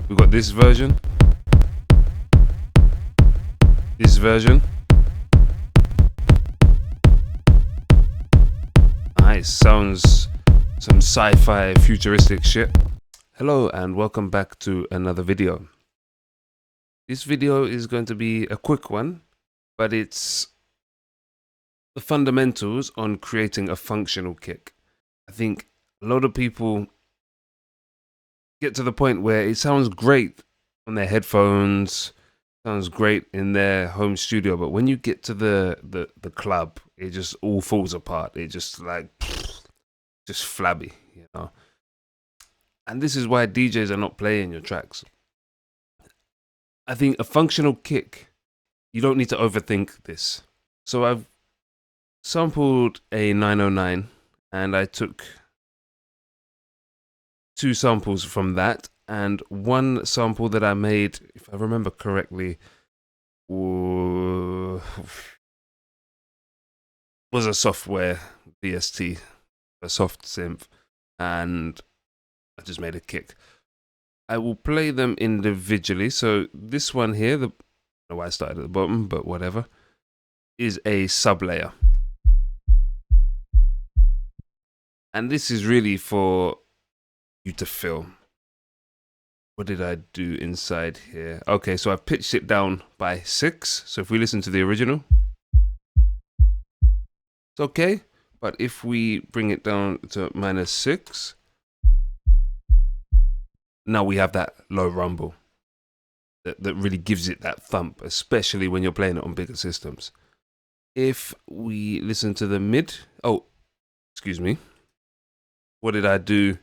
we've got this version, this version. Nice, sounds some sci-fi futuristic shit. Hello and welcome back to another video. This video is going to be a quick one, but it's the fundamentals on creating a functional kick. I think a lot of people get to the point where it sounds great on their headphones, sounds great in their home studio, but when you get to the club, it just all falls apart. It just like just flabby, you know. And this is why DJs are not playing your tracks. I think a functional kick, you don't need to overthink this. So I've sampled a 909 and I took 2 samples from that, and one sample that I made, if I remember correctly, was a software VST, a soft synth, and I just made a kick. I will play them individually. So this one here, I don't know why I started at the bottom, but whatever, is a sub layer. And this is really for you to feel. What did I do inside here? Okay, so I've pitched it down by 6. So if we listen to the original, it's okay. But if we bring it down to -6, now we have that low rumble that really gives it that thump, especially when you're playing it on bigger systems. If we listen to the mid, oh, excuse me. What did I do?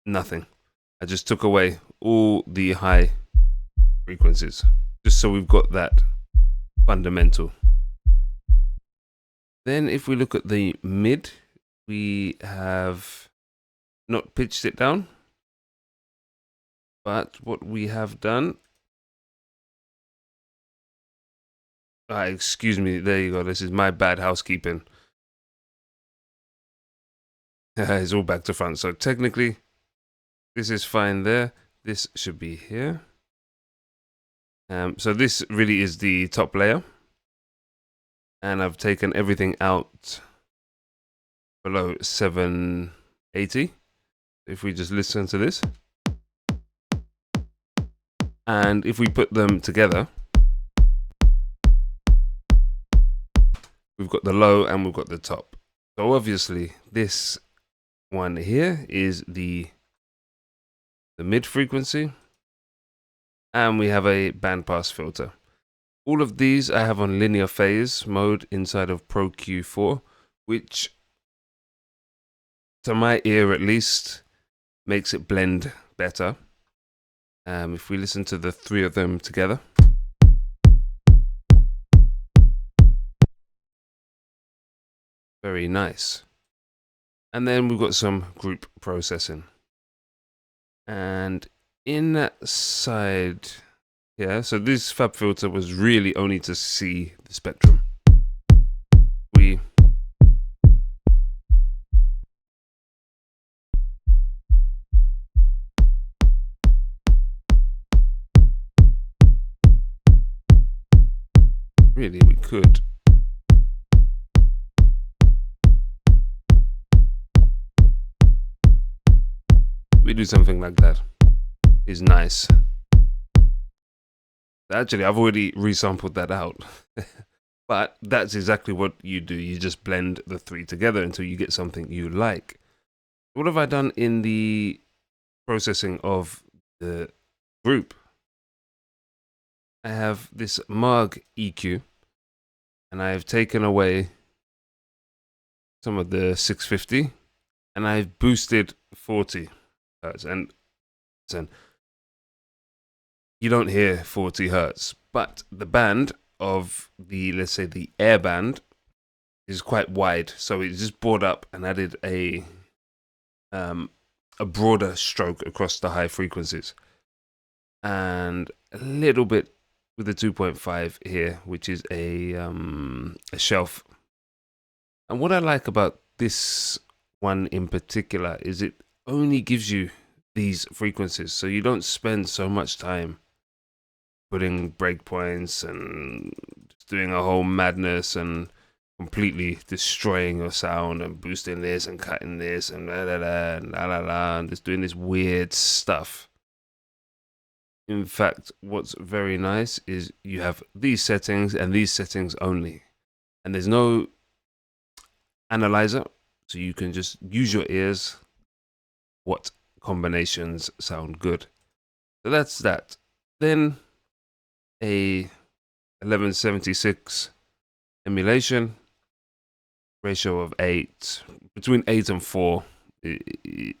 Nothing. I just took away all the high frequencies, just so we've got that fundamental. Then if we look at the mid, we have not pitched it down, but what we have done, excuse me, there you go, this is my bad housekeeping. It's all back to front, so technically this is fine there. This should be here. So this really is the top layer. And I've taken everything out below 780. If we just listen to this. And if we put them together, we've got the low and we've got the top. So obviously this one here is the mid frequency, and we have a bandpass filter. All of these I have on linear phase mode inside of Pro Q4, which to my ear at least makes it blend better. If we listen to the 3 of them together, very nice. And then we've got some group processing. And inside here, so this fab filter was really only to see the spectrum. We could. We do something like that. Is nice. Actually, I've already resampled that out. But that's exactly what you do. You just blend the 3 together until you get something you like. What have I done in the processing of the group? I have this Marg EQ, and I've taken away some of the 650, and I've boosted 40 hertz. And you don't hear 40 hertz, but the band of the, let's say the air band, is quite wide. So it just brought up and added a broader stroke across the high frequencies. And a little bit with the 2.5 here, which is a shelf. And what I like about this one in particular is it only gives you these frequencies, so you don't spend so much time putting breakpoints and just doing a whole madness and completely destroying your sound and boosting this and cutting this and and just doing this weird stuff. In fact, what's very nice is you have these settings and these settings only, and there's no analyzer, so you can just use your ears what combinations sound good. So that's that. Then a 1176 emulation, ratio of 8, between 8 and 4, in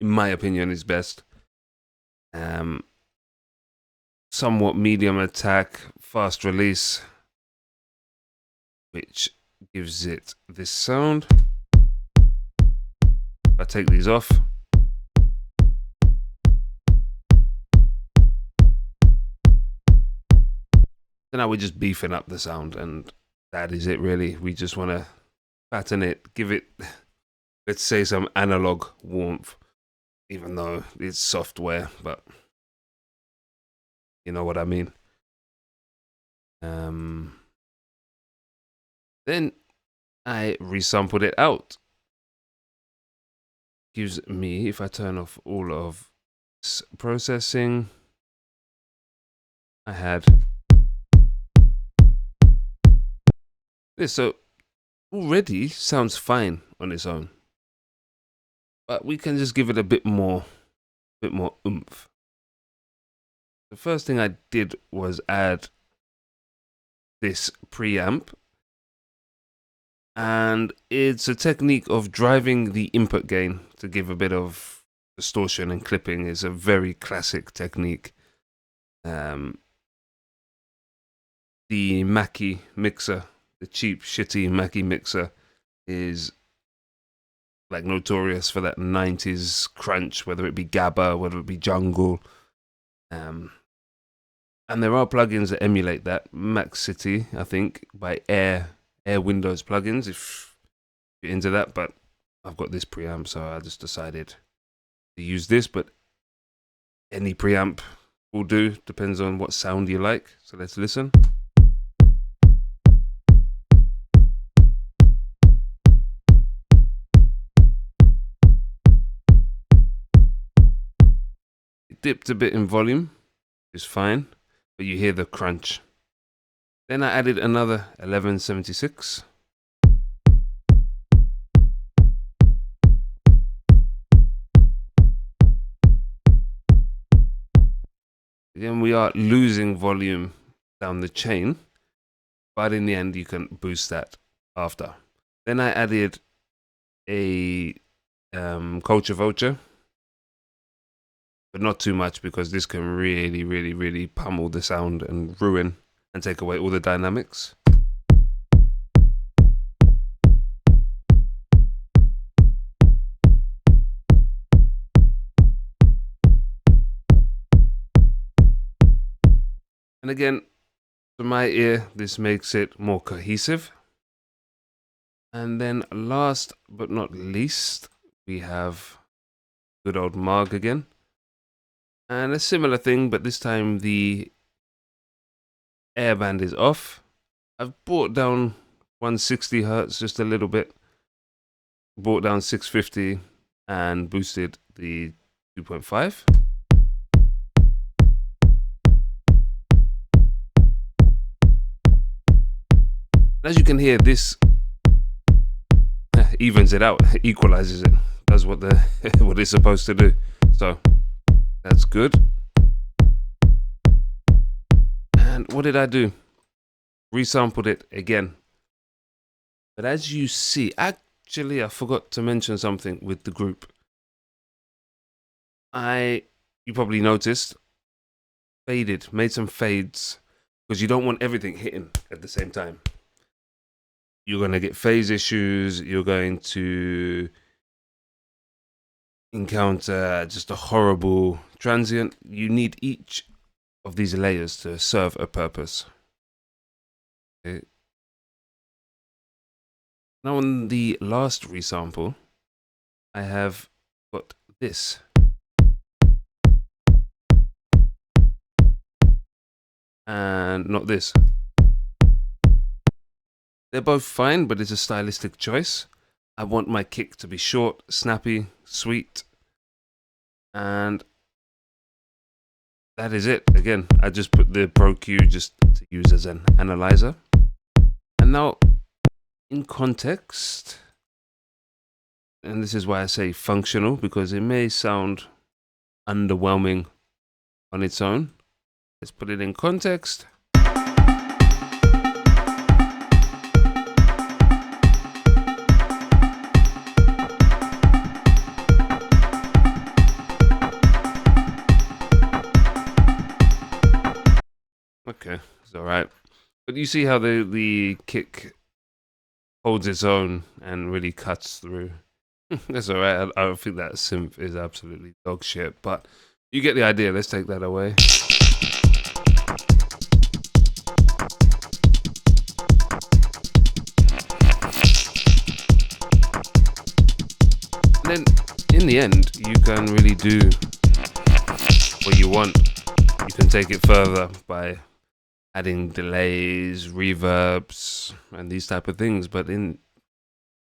my opinion, is best. Somewhat medium attack, fast release, which gives it this sound. I take these off. So now we're just beefing up the sound, and that is it really. We just want to pattern it, give it, let's say, some analog warmth, even though it's software, but you know what I mean. Then I resampled it out. Gives me, if I turn off all of this processing, I had this. So already sounds fine on its own, but we can just give it a bit more oomph. The first thing I did was add this preamp, and it's a technique of driving the input gain to give a bit of distortion and clipping. Is a very classic technique. The Mackie mixer, the cheap, shitty Mackie mixer, is like notorious for that 90s crunch, whether it be Gabba, whether it be Jungle. And there are plugins that emulate that. Max City, I think, by Air Windows plugins, if you're into that. But I've got this preamp, so I just decided to use this. But any preamp will do, depends on what sound you like. So let's listen. It dipped a bit in volume, is fine, but you hear the crunch. Then I added another 1176. Again, we are losing volume down the chain, but in the end you can boost that after. Then I added a culture vulture, but not too much, because this can really pummel the sound and ruin and take away all the dynamics. And again, to my ear, this makes it more cohesive. And then last but not least, we have good old Marg again. And a similar thing, but this time the airband is off. I've brought down 160 hertz just a little bit, brought down 650 and boosted the 2.5. As you can hear, this evens it out, equalizes it, does what what it's supposed to do. So that's good. And what did I do? Resampled it again. But as you see, actually I forgot to mention something with the group. You probably noticed, made some fades, because you don't want everything hitting at the same time. You're going to get phase issues, you're going to encounter just a horrible transient. You need each of these layers to serve a purpose. Okay. Now on the last resample, I have got this. and not this. They're both fine, but it's a stylistic choice. I want my kick to be short, snappy, sweet, and that is it. Again, I just put the Pro Q just to use as an analyzer. And now, in context, and this is why I say functional, because it may sound underwhelming on its own. Let's put it in context. Okay, it's all right. But you see how the kick holds its own and really cuts through. That's all right. I don't think that synth is absolutely dog shit, but you get the idea. Let's take that away. And then in the end, you can really do what you want. You can take it further by adding delays, reverbs, and these type of things. But in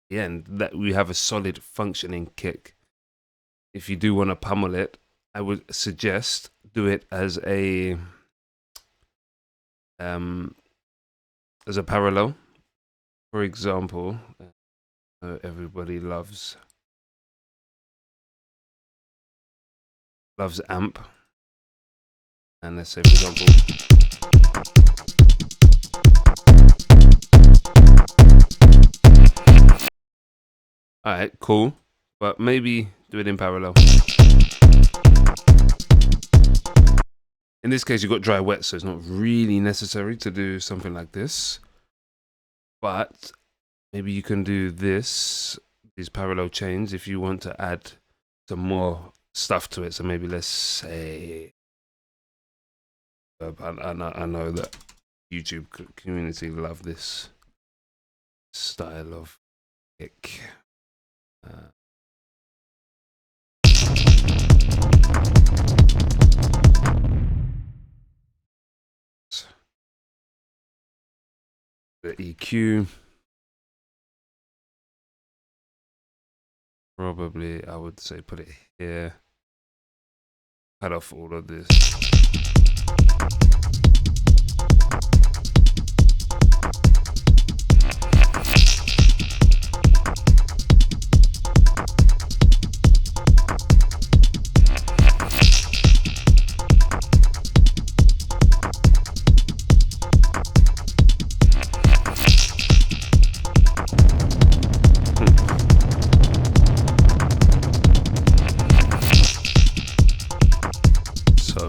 the end, that we have a solid functioning kick. If you do want to pummel it, I would suggest do it as a parallel. For example, everybody loves amp, and let's say, for example, all right, cool, but maybe do it in parallel. In this case, you've got dry wet, so it's not really necessary to do something like this. But maybe you can do these parallel chains if you want to add some more stuff to it. So maybe let's say, I know that YouTube community love this style of kick. The EQ, probably I would say put it here, cut off all of this.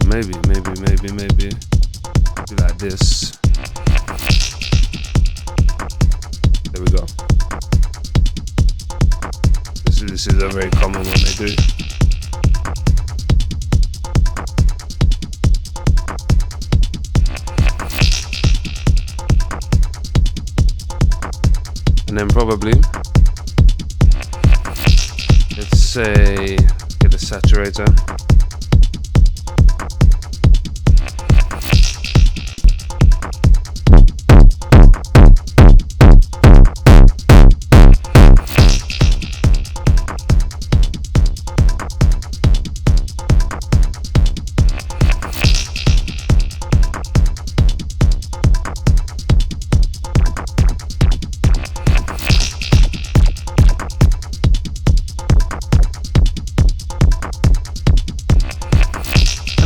Maybe do like this. There we go. This is a very common one they do. And then probably, let's say, get a saturator.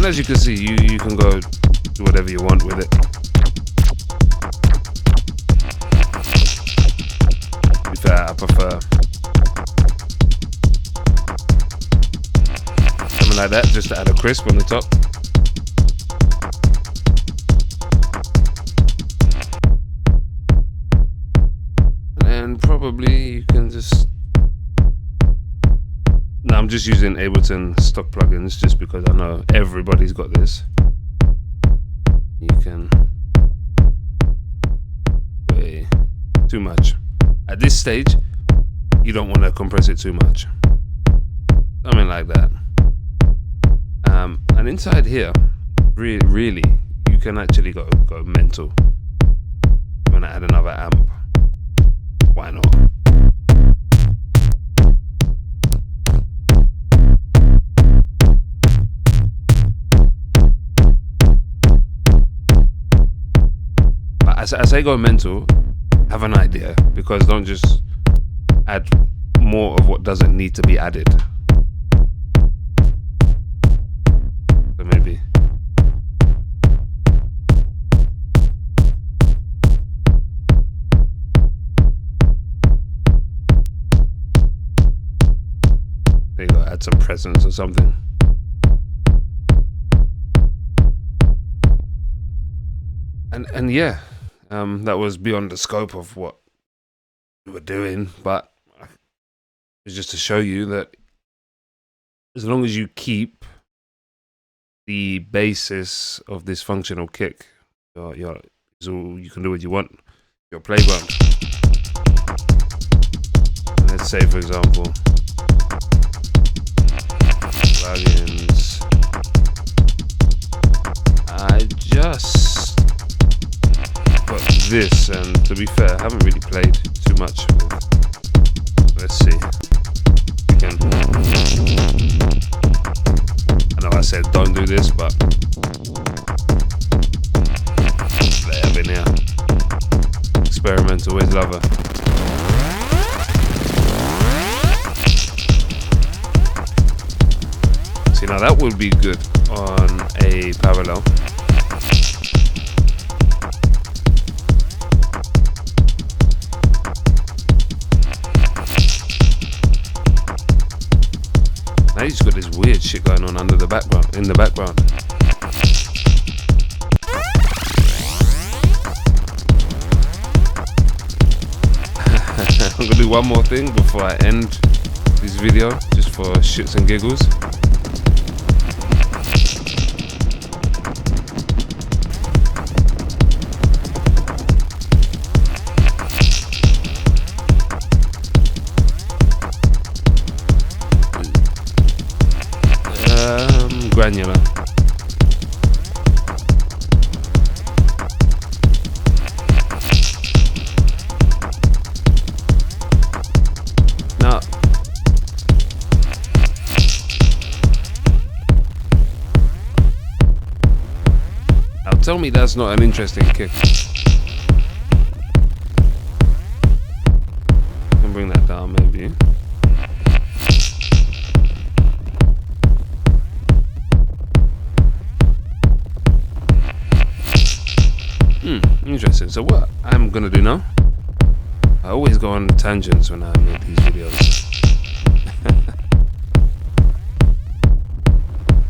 As you can see, you can go do whatever you want with it. To be fair, I prefer something like that, just to add a crisp on the top. And then probably you can just... No, I'm just using Ableton stock plugins just because I know everybody's got this. You can... way too much. At this stage, you don't want to compress it too much. Something like that. And inside here, really, you you can actually go mental. You want to add another amp? Why not? But as I go mental, have an idea, because don't just add more of what doesn't need to be added. So maybe there you go, add some presence or something. And yeah, that was beyond the scope of what we were doing, but it's just to show you that as long as you keep the basis of this functional kick, you can do what you want. Your playground. Let's say, for example, plugins. I just got this, and to be fair, I haven't really played too much with. Let's see. I know I said don't do this, but they have in here. Experimental with lover. See, now that would be good on a parallel. Now he's got this weird shit going on under the background, in the background. I'm gonna do one more thing before I end this video, just for shits and giggles. Granular. Now, tell me that's not an interesting kick. I can bring that down maybe. Interesting. So what I'm gonna do now, I always go on tangents when I make these videos.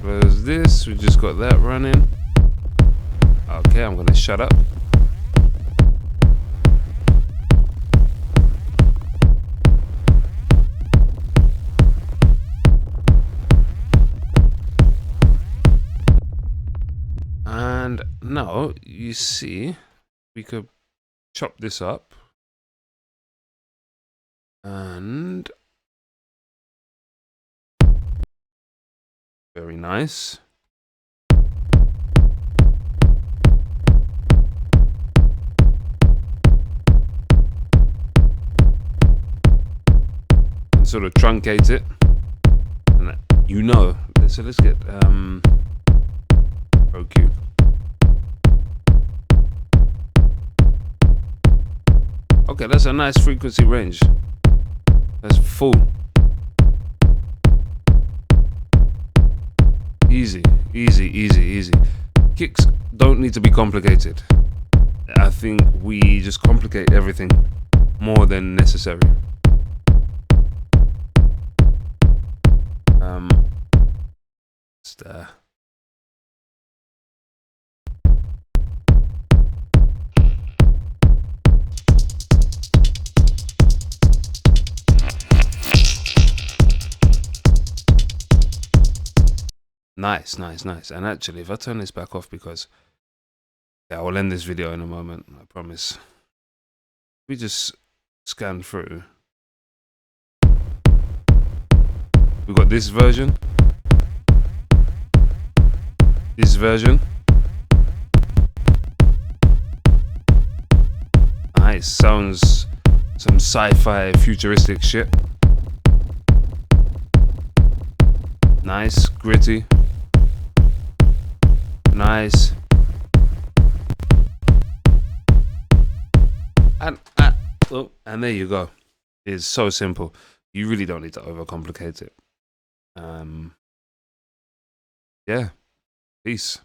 Where's this? We just got that running. Okay, I'm gonna shut up. And now you see, we could chop this up and very nice. And sort of truncate it, and you know. So let's get OQ. Okay, that's a nice frequency range. That's full. Easy, easy, easy, easy. Kicks don't need to be complicated. I think we just complicate everything more than necessary. Nice, nice, nice. And actually, if I turn this back off, because yeah, I will end this video in a moment, I promise. We just scan through. We've got this version, nice. Sounds some sci-fi futuristic shit. Nice, gritty. Nice. And there you go. It's so simple. You really don't need to overcomplicate it. Yeah. Peace.